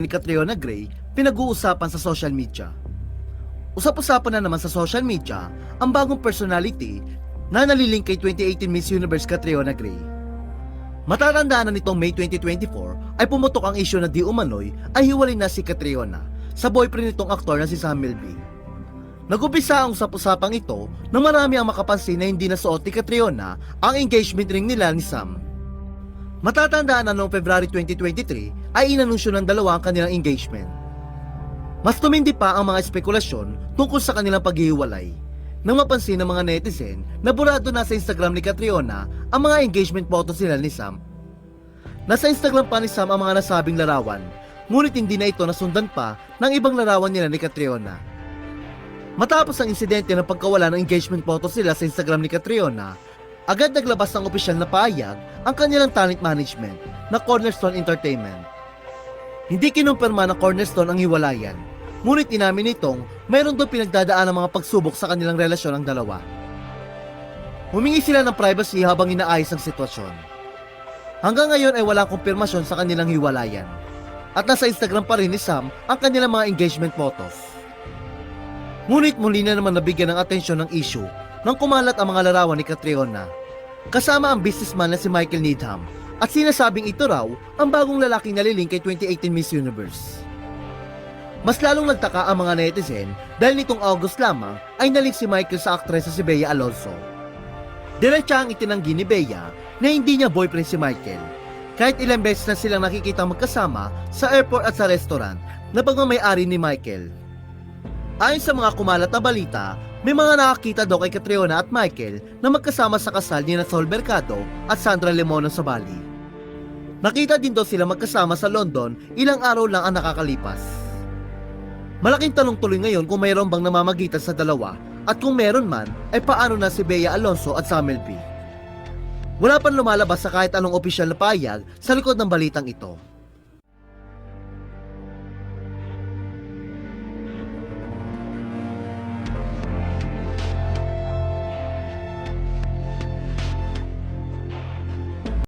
ni Catriona Gray pinag-uusapan sa social media. Usap-usapan na naman sa social media ang bagong personality na nalilink kay 2018 Miss Universe Catriona Gray. Matatandaan na nitong May 2024 ay pumutok ang issue na di umano'y ay hiwalay na si Catriona sa boyfriend nitong aktor na si Sam Melby. Nag-umpisa ang usap-usapang ito nang marami ang makapansin na hindi nasuot ni Catriona ang engagement ring nila ni Sam. Matatandaan na noong February 2023 ay inanunsyo ng dalawa ang kanilang engagement. Mas tumindi pa ang mga espekulasyon tungkol sa kanilang paghihiwalay nang mapansin ng mga netizen na burado na sa Instagram ni Catriona ang mga engagement photos nila ni Sam. Nasa Instagram pa ni Sam ang mga nasabing larawan, ngunit hindi na ito nasundan pa ng ibang larawan nila ni Catriona. Matapos ang insidente ng pagkawala ng engagement photos nila sa Instagram ni Catriona, agad naglabas ng opisyal na pahayag ang kanilang talent management na Cornerstone Entertainment. Hindi kinumpirma ng Cornerstone ang hiwalayan, ngunit inamin nitong mayroon doon pinagdadaan ng mga pagsubok sa kanilang relasyon ng dalawa. Humingi sila ng privacy habang inaayos ang sitwasyon. Hanggang ngayon ay walang kumpirmasyon sa kanilang hiwalayan, at nasa Instagram pa rin ni Sam ang kanilang mga engagement photos. Ngunit muli na naman nabigyan ng atensyon ng issue nang kumalat ang mga larawan ni Catriona, kasama ang businessman na si Michael Needham, at sinasabing ito raw ang bagong lalaking nalilink kay 2018 Miss Universe. Mas lalong nagtaka ang mga netizen dahil nitong August lamang ay nalink si Michael sa aktres na si Bea Alonzo. Diretsahang itinanggi ni Bea na hindi niya boyfriend si Michael, kahit ilang beses na silang nakikita magkasama sa airport at sa restaurant na pagmamayari ni Michael. Ayon sa mga kumalat na balita, may mga nakakita daw kay Catriona at Michael na magkasama sa kasal ni Sol Mercado at Sandra Lemono sa Bali. Nakita din daw sila magkasama sa London ilang araw lang ang nakakalipas. Malaking tanong tuloy ngayon kung mayroon bang namamagitan sa dalawa, at kung meron man ay paano na si Bea Alonzo at Sam Melby. Wala pang lumalabas sa kahit anong opisyal na pahayag sa likod ng balitang ito.